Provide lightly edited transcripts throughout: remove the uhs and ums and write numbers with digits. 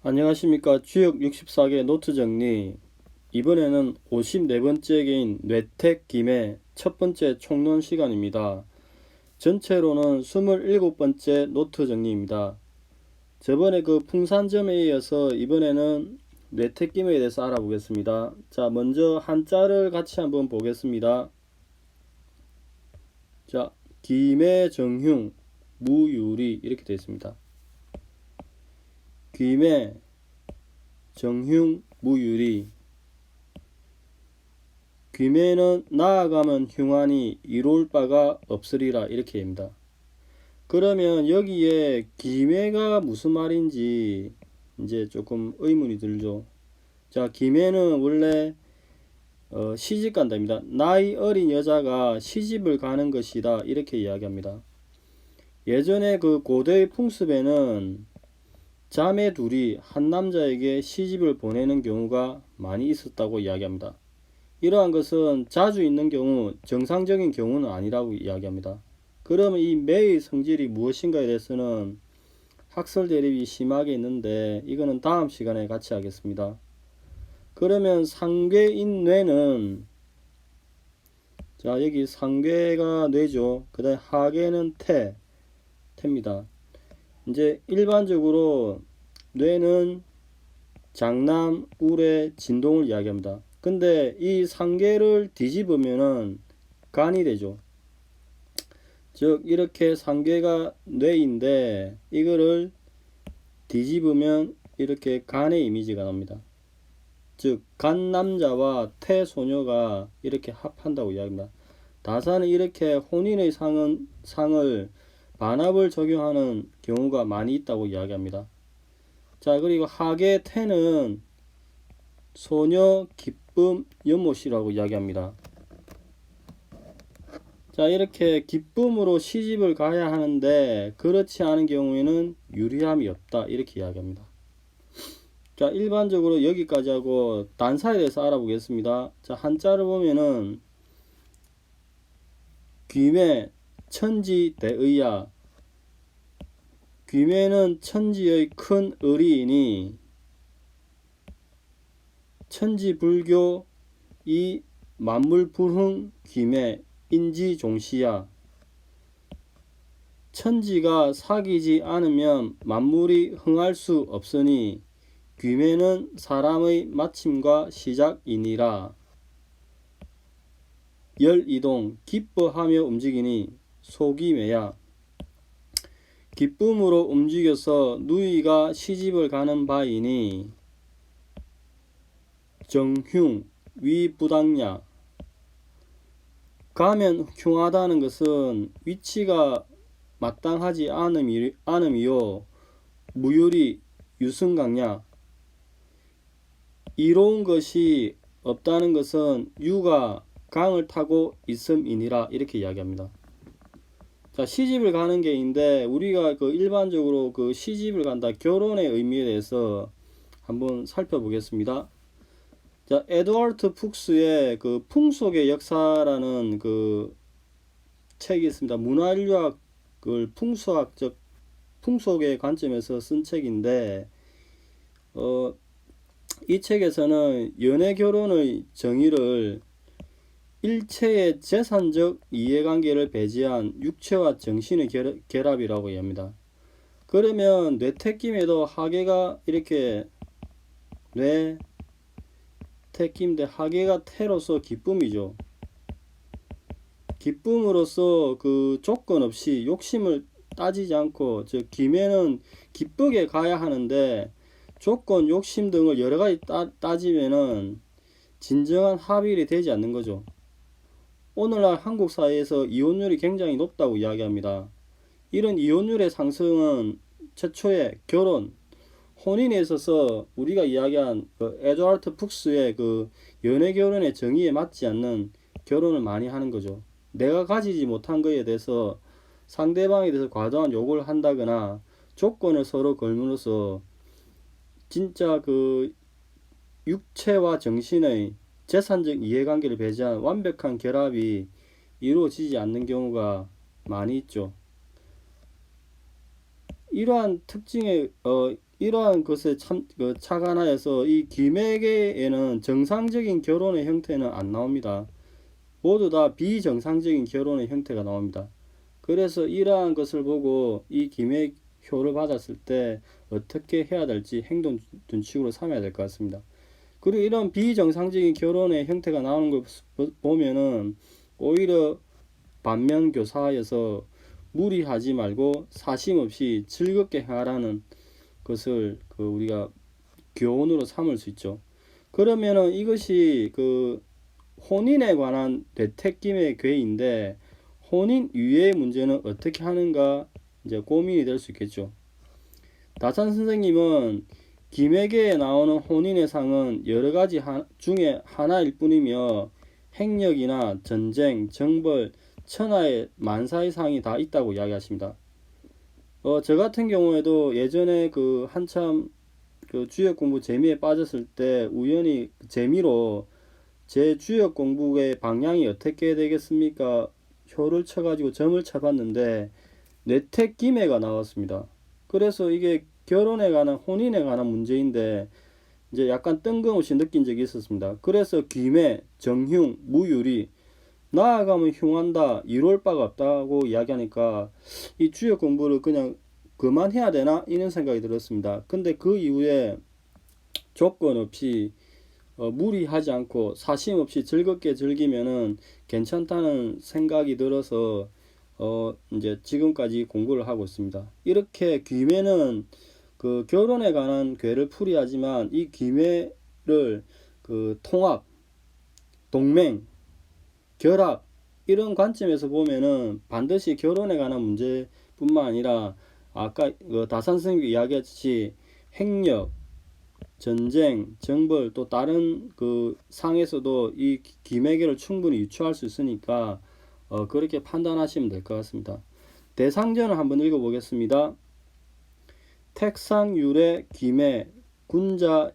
안녕하십니까. 주역 64개 노트 정리. 이번에는 54번째 개인 뇌택 김의 첫 번째 총론 시간입니다. 전체로는 27번째 노트 정리입니다. 저번에 그 풍산점에 이어서 이번에는 뇌택 김에 대해서 알아보겠습니다. 자, 먼저 한자를 같이 한번 보겠습니다. 자, 김의 정흉, 무유리 이렇게 되어 있습니다. 김의 정흉, 무유리. 귀매는 나아가면 흉하니 이로울 바가 없으리라 이렇게 됩니다. 그러면 여기에 귀매가 무슨 말인지 이제 조금 의문이 들죠. 자, 귀매는 원래 시집 간다입니다. 나이 어린 여자가 시집을 가는 것이다 이렇게 이야기합니다. 예전에 그 고대의 풍습에는 자매 둘이 한 남자에게 시집을 보내는 경우가 많이 있었다고 이야기합니다. 이러한 것은 자주 있는 경우 정상적인 경우는 아니라고 이야기합니다. 그러면 이 매의 성질이 무엇인가에 대해서는 학설 대립이 심하게 있는데 이거는 다음 시간에 같이 하겠습니다. 그러면 상괴인 뇌는, 자, 여기 상괴가 뇌죠. 그 다음에 하괴는 태입니다. 이제 일반적으로 뇌는 장남, 우레, 진동을 이야기합니다. 근데 이 상계를 뒤집으면은 간이 되죠. 즉 이렇게 상계가 뇌인데 이거를 뒤집으면 이렇게 간의 이미지가 납니다. 즉 간남자와 태소녀가 이렇게 합한다고 이야기합니다. 다사는 이렇게 혼인의 상을 반합을 적용하는 경우가 많이 있다고 이야기합니다. 자, 그리고 하계 태는 소녀, 기쁨, 연못이라고 이야기합니다. 자, 이렇게 기쁨으로 시집을 가야 하는데 그렇지 않은 경우에는 유리함이 없다 이렇게 이야기합니다. 자, 일반적으로 여기까지 하고 단사에 대해서 알아보겠습니다. 자, 한자를 보면은 귀매, 천지, 대의야. 귀매는 천지의 큰 의리이니 천지불교 이 만물불흥 귀매 인지종시야. 천지가 사귀지 않으면 만물이 흥할 수 없으니 귀매는 사람의 마침과 시작이니라. 열이동 기뻐하며 움직이니 소기매야. 기쁨으로 움직여서 누이가 시집을 가는 바이니 정흉 위부당냐. 가면 흉하다는 것은 위치가 마땅하지 않음이요 무유리 유승강냐. 이로운 것이 없다는 것은 유가 강을 타고 있음이니라 이렇게 이야기합니다. 자, 시집을 가는 게인데 우리가 그 일반적으로 그 시집을 간다 결혼의 의미에 대해서 한번 살펴보겠습니다. 자, 에드워드 푹스의 그 풍속의 역사라는 그 책이 있습니다. 문화인류학을 풍속의 관점에서 쓴 책인데 이 책에서는 연애 결혼의 정의를 일체의 재산적 이해관계를 배제한 육체와 정신의 결합이라고 합니다. 그러면 뇌택김에도 하계가 이렇게 뇌택김인데 하계가 태로서 기쁨이죠. 기쁨으로써 그 조건 없이 욕심을 따지지 않고, 즉 김에는 기쁘게 가야 하는데 조건, 욕심 등을 여러 가지 따지면은 진정한 합일이 되지 않는 거죠. 오늘날 한국 사회에서 이혼율이 굉장히 높다고 이야기합니다. 이런 이혼율의 상승은 최초의 결혼, 혼인에 있어서 우리가 이야기한 그 에드워드 푹스의 그 연애 결혼의 정의에 맞지 않는 결혼을 많이 하는 거죠. 내가 가지지 못한 것에 대해서 상대방에 대해서 과도한 요구를 한다거나 조건을 서로 걸므로써 진짜 그 육체와 정신의 재산적 이해관계를 배제한 완벽한 결합이 이루어지지 않는 경우가 많이 있죠. 이러한 특징에 이러한 것에 착안하여서 이 귀매개에는 정상적인 결혼의 형태는 안 나옵니다. 모두 다 비정상적인 결혼의 형태가 나옵니다. 그래서 이러한 것을 보고 이 귀매효를 받았을 때 어떻게 해야 될지 행동 준칙으로 삼아야 될 것 같습니다. 그리고 이런 비정상적인 결혼의 형태가 나오는 걸 보면은 오히려 반면 교사에서 무리하지 말고 사심 없이 즐겁게 하라는 것을 우리가 교훈으로 삼을 수 있죠. 그러면은 이것이 혼인에 관한 대택김의 괴인데 혼인 이외의 문제는 어떻게 하는가 이제 고민이 될 수 있겠죠. 다산 선생님은 김에게에 나오는 혼인의 상은 여러 가지 중에 하나일 뿐이며 행력이나 전쟁, 정벌, 천하의 만사의 상이 다 있다고 이야기하십니다. 저 같은 경우에도 예전에 한참 주역 공부 재미에 빠졌을 때 우연히 재미로 제 주역 공부의 방향이 어떻게 되겠습니까? 표를 쳐가지고 점을 쳐봤는데 뇌택기매가 나왔습니다. 그래서 이게 결혼에 관한 혼인에 관한 문제인데 이제 약간 뜬금없이 느낀 적이 있었습니다. 그래서 귀매, 정흉, 무유리 나아가면 흉한다, 이룰 바가 없다고 이야기하니까 이 주역 공부를 그냥 그만해야 되나 이런 생각이 들었습니다. 근데 그 이후에 조건 없이 무리하지 않고 사심 없이 즐겁게 즐기면은 괜찮다는 생각이 들어서 이제 지금까지 공부를 하고 있습니다. 이렇게 귀매는 결혼에 관한 괴를 풀이하지만 이 귀매를 통합, 동맹, 결합 이런 관점에서 보면은 반드시 결혼에 관한 문제뿐만 아니라 아까 다산 선생님이 이야기했듯이 행력, 전쟁, 정벌 또 다른 상에서도 이 귀매계를 충분히 유추할 수 있으니까 그렇게 판단하시면 될 것 같습니다. 대상전을 한번 읽어보겠습니다. 택상유래 귀매 군자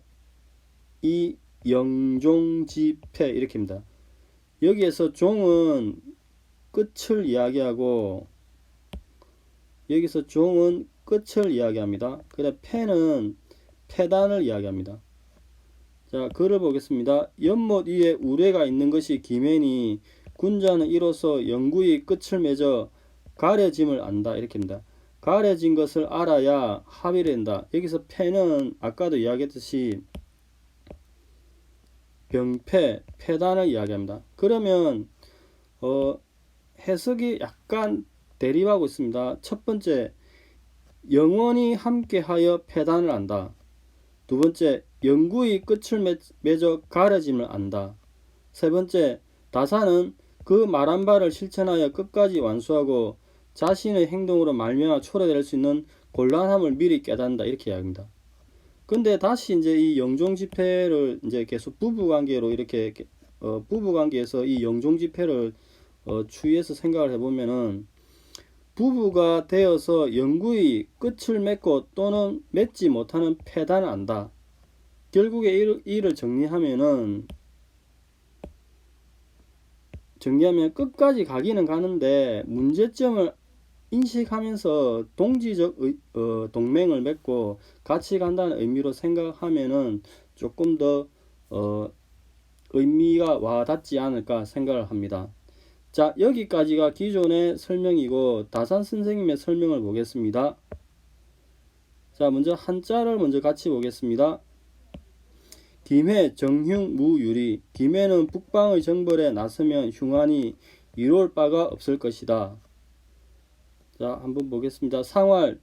이 영종지패 이렇게입니다. 여기에서 종은 끝을 이야기하고 여기서 종은 끝을 이야기합니다. 그다음 패는 패단을 이야기합니다. 자, 글을 보겠습니다. 연못 위에 우레가 있는 것이 기매니 군자는 이로써 영구히 끝을 맺어 가려짐을 안다. 이렇게입니다. 가려진 것을 알아야 합의를 한다. 여기서 패는 아까도 이야기했듯이 병패, 패단을 이야기합니다. 그러면 해석이 약간 대립하고 있습니다. 첫 번째, 영원히 함께하여 패단을 안다. 두 번째, 영구히 끝을 맺어 가려짐을 안다. 세 번째, 다사는 그 말한 바를 실천하여 끝까지 완수하고 자신의 행동으로 말미암아 초래될 수 있는 곤란함을 미리 깨닫는다. 이렇게 이야기합니다. 근데 다시 이제 이 영종지패를 이제 계속 부부관계로 이렇게 부부관계에서 이 영종지패를 추이해서 생각을 해보면은 부부가 되어서 영구히 끝을 맺고 또는 맺지 못하는 패단을 안다. 결국에 이를 정리하면 끝까지 가기는 가는데 문제점을 인식하면서 동지적 동맹을 맺고 같이 간다는 의미로 생각하면은 조금 더 의미가 와닿지 않을까 생각을 합니다. 자, 여기까지가 기존의 설명이고 다산 선생님의 설명을 보겠습니다. 자, 먼저 한자를 먼저 같이 보겠습니다. 김해 정흉 무유리. 김해는 북방의 정벌에 나서면 흉하니 이룰 바가 없을 것이다. 자, 한번 보겠습니다. 상활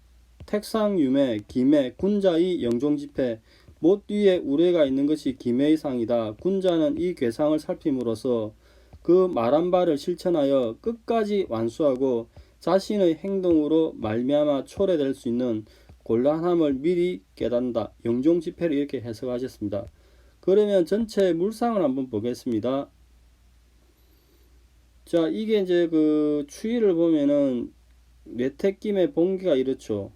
택상유매 김해 군자의 영종지패 못 뒤에 우레가 있는 것이 김해의 상이다. 군자는 이 괴상을 살핌으로써 그 말한 바를 실천하여 끝까지 완수하고 자신의 행동으로 말미암아 초래될 수 있는 곤란함을 미리 깨닫는다. 영종지패를 이렇게 해석하셨습니다. 그러면 전체 물상을 한번 보겠습니다. 자, 이게 이제 추이를 보면은 뇌택김의 본계가 이렇죠.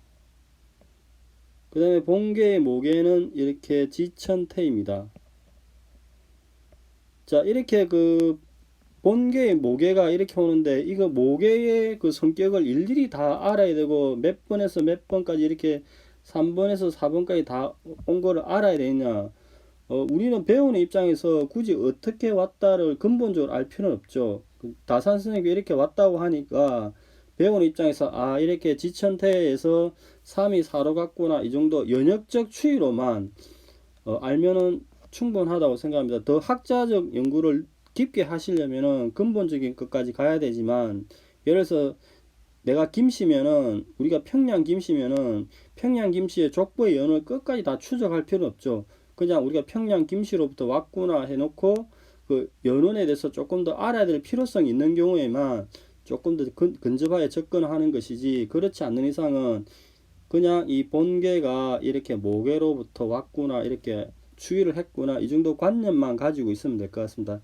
그 다음에 본계의 모계는 이렇게 지천태입니다. 자, 이렇게 본계의 모계가 이렇게 오는데 이거 모계의 성격을 일일이 다 알아야 되고 몇 번에서 몇 번까지 이렇게 3번에서 4번까지 다 온 거를 알아야 되냐? 우리는 배우는 입장에서 굳이 어떻게 왔다를 근본적으로 알 필요는 없죠. 다산 선생님이 이렇게 왔다고 하니까 배우는 입장에서 아 이렇게 지천태에서 3이 4로 갔구나 이 정도 연역적 추이로만 알면은 충분하다고 생각합니다. 더 학자적 연구를 깊게 하시려면은 근본적인 것까지 가야 되지만 예를 들어서 내가 김씨면은 우리가 평양 김씨면은 평양 김씨의 족보의 연을 끝까지 다 추적할 필요는 없죠. 그냥 우리가 평양 김씨로부터 왔구나 해놓고 그 연원에 대해서 조금 더 알아야 될 필요성이 있는 경우에만 조금 더 근접하게 접근하는 것이지 그렇지 않는 이상은 그냥 이 본계가 이렇게 모계로부터 왔구나 이렇게 추이를 했구나 이 정도 관념만 가지고 있으면 될 것 같습니다.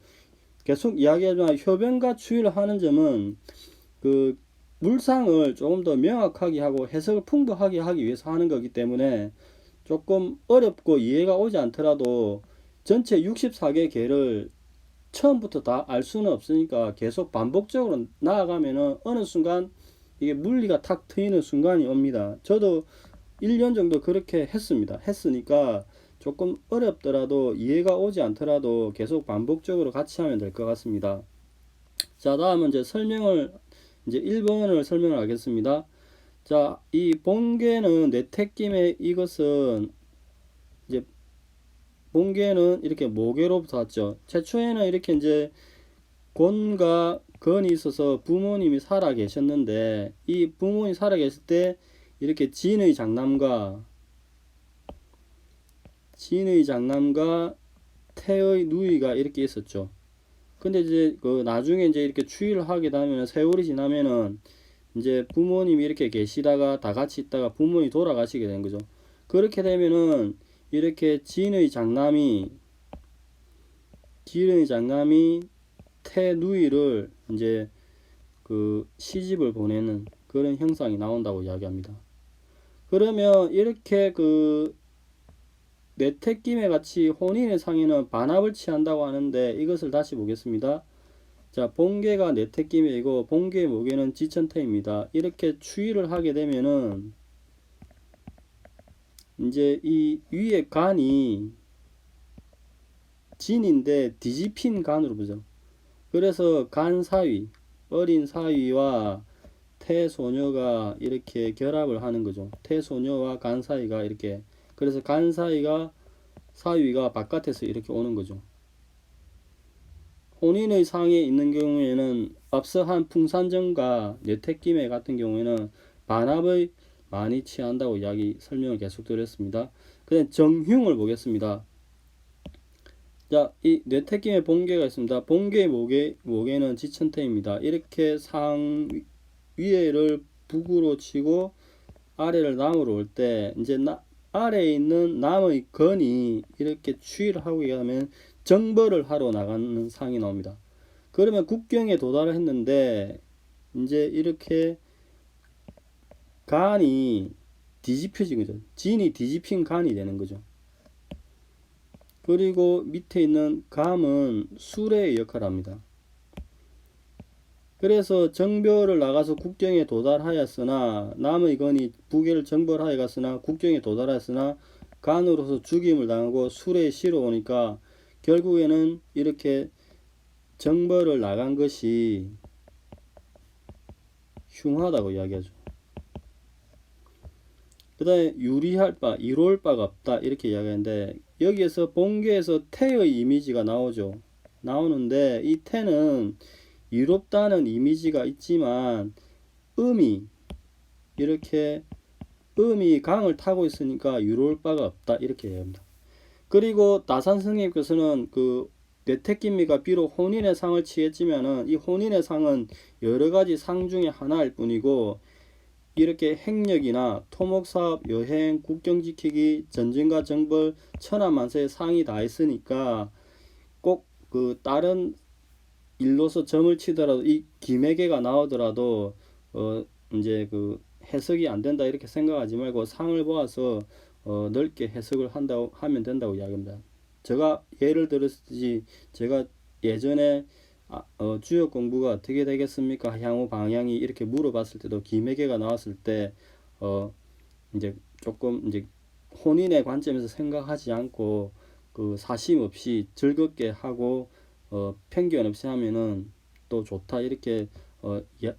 계속 이야기하지만 효변과 추이를 하는 점은 그 물상을 조금 더 명확하게 하고 해석을 풍부하게 하기 위해서 하는 거기 때문에 조금 어렵고 이해가 오지 않더라도 전체 64개 개를 처음부터 다 알 수는 없으니까 계속 반복적으로 나아가면은 어느 순간 이게 물리가 탁 트이는 순간이 옵니다. 저도 1년 정도 그렇게 했으니까 조금 어렵더라도 이해가 오지 않더라도 계속 반복적으로 같이 하면 될 것 같습니다. 자, 다음은 이제 1번을 설명을 하겠습니다. 자, 이 본계는 내택김의 이것은 이제 본계는 이렇게 모계로부터 왔죠. 최초에는 이렇게 이제 곤과 건이 있어서 부모님이 살아 계셨는데 이 부모님이 살아 계실 때 이렇게 진의 장남과 태의 누이가 이렇게 있었죠. 근데 이제 그 나중에 이제 이렇게 추위를 하게 되면 세월이 지나면은 이제 부모님이 이렇게 계시다가 다 같이 있다가 부모님이 돌아가시게 된 거죠. 그렇게 되면은 이렇게 진의 장남이 태누이를 이제 그 시집을 보내는 그런 형상이 나온다고 이야기합니다. 그러면 이렇게 그 내택김에 같이 혼인의 상에는 반합을 취한다고 하는데 이것을 다시 보겠습니다. 자, 본계가 내택김이고 본계의 모계는 지천태입니다. 이렇게 추이를 하게 되면은 이제 이 위에 간이 진인데 뒤집힌 간으로 보죠. 그래서 간 사위, 어린 사위와 태소녀가 이렇게 결합을 하는 거죠. 태소녀와 간 사이가 이렇게 그래서 간 사이가 사위가 바깥에서 이렇게 오는 거죠. 혼인의 상에 있는 경우에는 앞서 한 풍산정과 뇌택김해 같은 경우에는 반합의 많이 취한다고 이야기 설명을 계속 드렸습니다. 그다음 정흉을 보겠습니다. 자, 이 뇌택김의 본계가 있습니다. 본계의 모계는 지천태입니다. 이렇게 상 위에를 북으로 치고 아래를 남으로 올 때 이제 아래에 있는 남의 건이 이렇게 추이를 하고 하면 정벌을 하러 나가는 상이 나옵니다. 그러면 국경에 도달을 했는데 이제 이렇게 간이 뒤집혀진 거죠. 진이 뒤집힌 간이 되는 거죠. 그리고 밑에 있는 감은 수레의 역할을 합니다. 그래서 정별을 나가서 국경에 도달하였으나 남의 건이 부계를 정벌하여 갔으나 국경에 도달하였으나 간으로서 죽임을 당하고 수레에 실어 오니까 결국에는 이렇게 정벌을 나간 것이 흉하다고 이야기하죠. 그 다음에 유리할 바, 이로울 바가 없다 이렇게 이야기하는데 여기에서 본계에서 태의 이미지가 나오는데 이 태는 이롭다는 이미지가 있지만 이렇게 음이 강을 타고 있으니까 이로울 바가 없다 이렇게 이야기합니다. 그리고 나산 스님께서는 그 뇌택김미가 비록 혼인의 상을 취했지만은 이 혼인의 상은 여러 가지 상 중에 하나일 뿐이고 이렇게 행력이나 토목사업, 여행, 국경 지키기, 전쟁과 정벌, 천하만세의 상이 다 있으니까 꼭 그 다른 일로서 점을 치더라도 이 기매개가 나오더라도 이제 그 해석이 안 된다 이렇게 생각하지 말고 상을 보아서 넓게 해석을 하면 된다고 이야기합니다. 제가 예를 들었지 제가 예전에 주역 공부가 어떻게 되겠습니까? 향후 방향이 이렇게 물어봤을 때도 기매개가 나왔을 때 이제 조금 이제 혼인의 관점에서 생각하지 않고 그 사심 없이 즐겁게 하고 편견 없이 하면은 또 좋다 이렇게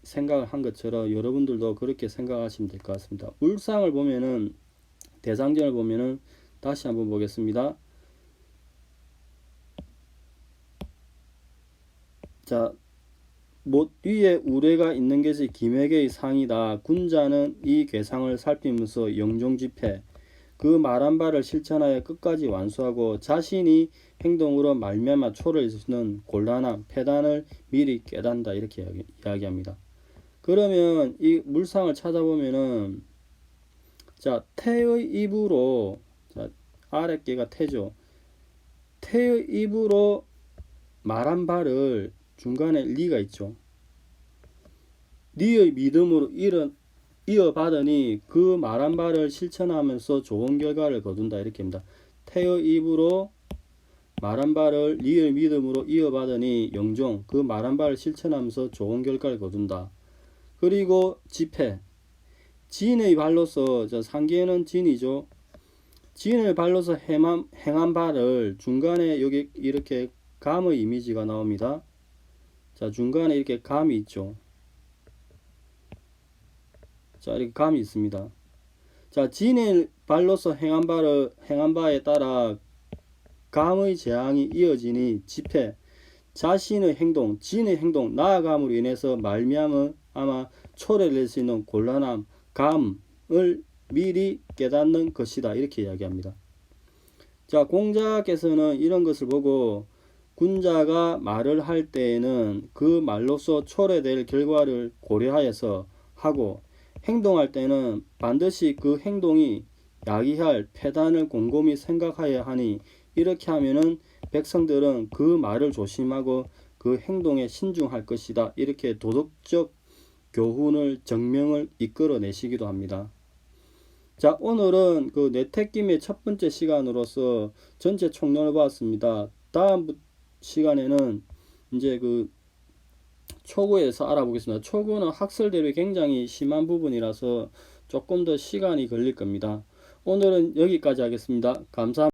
생각을 한 것처럼 여러분들도 그렇게 생각하시면 될 것 같습니다. 울상을 보면은 대상전을 보면은 다시 한번 보겠습니다. 자, 못 위에 우레가 있는 것이 김획의 상이다. 군자는 이 괴상을 살피면서 영종집회 그 말한 바를 실천하여 끝까지 완수하고 자신이 행동으로 말미암아 초를 쓰는 곤란함, 패단을 미리 깨닫는다 이렇게 이야기합니다. 그러면 이 물상을 찾아보면은 자 태의 입으로 자 아랫개가 태죠. 태의 입으로 말한 바를 중간에 리가 있죠. 니의 믿음으로 이어받으니 그 말한 바를 실천하면서 좋은 결과를 거둔다 이렇게 합니다. 태의 입으로 말한 바를 니의 믿음으로 이어받으니 영종 그 말한 바를 실천하면서 좋은 결과를 거둔다. 그리고 집회 진의 발로서 저 상계는 진이죠. 진을 발로서 행한 바를 중간에 여기 이렇게 감의 이미지가 나옵니다. 자 중간에 이렇게 감이 있죠. 자 이렇게 감이 있습니다. 자 진의 발로서 행한 바에 따라 감의 재앙이 이어지니 집회 자신의 행동 진의 행동 나아감으로 인해서 말미암아 아마 초래될 수 있는 곤란함 감을 미리 깨닫는 것이다 이렇게 이야기합니다. 자 공자께서는 이런 것을 보고 군자가 말을 할 때에는 그 말로서 초래될 결과를 고려하여서 하고 행동할 때는 반드시 그 행동이 야기할 패단을 곰곰이 생각하여야 하니 이렇게 하면은 백성들은 그 말을 조심하고 그 행동에 신중할 것이다 이렇게 도덕적 교훈을 정명을 이끌어내시기도 합니다. 자 오늘은 그 뇌택김의 첫 번째 시간으로서 전체 총론을 보았습니다. 다음 시간에는 이제 그 초구에서 알아보겠습니다. 초구는 학설 대비 굉장히 심한 부분이라서 조금 더 시간이 걸릴 겁니다. 오늘은 여기까지 하겠습니다. 감사합니다.